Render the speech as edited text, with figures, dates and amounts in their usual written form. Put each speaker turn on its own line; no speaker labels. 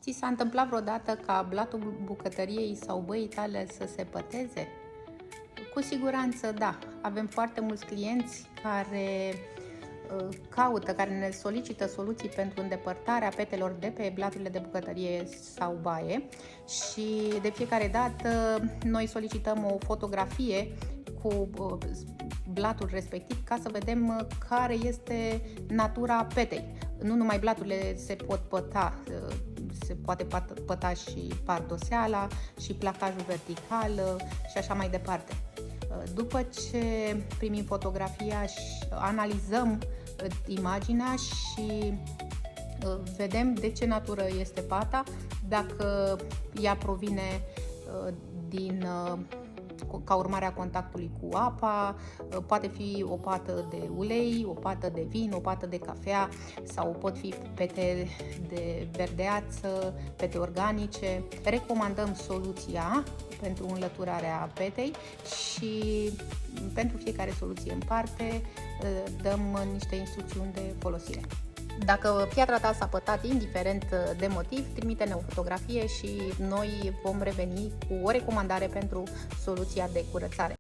Ți s-a întâmplat vreodată ca blatul bucătăriei sau băii tale să se păteze? Cu siguranță da. Avem foarte mulți clienți care care ne solicită soluții pentru îndepărtarea petelor de pe blaturile de bucătărie sau baie și de fiecare dată noi solicităm o fotografie cu blatul respectiv ca să vedem care este natura petei. Nu numai blaturile se pot păta, se poate păta și pardoseala și placajul vertical și așa mai departe. După ce primim fotografia și analizăm imaginea și vedem de ce natură este pata, dacă ea provine ca urmare a contactului cu apa, poate fi o pată de ulei, o pată de vin, o pată de cafea sau pot fi pete de verdeață, pete organice. Recomandăm soluția pentru înlăturarea petei și pentru fiecare soluție în parte dăm niște instrucțiuni de folosire. Dacă piatra ta s-a pătat indiferent de motiv, trimite-ne o fotografie și noi vom reveni cu o recomandare pentru soluția de curățare.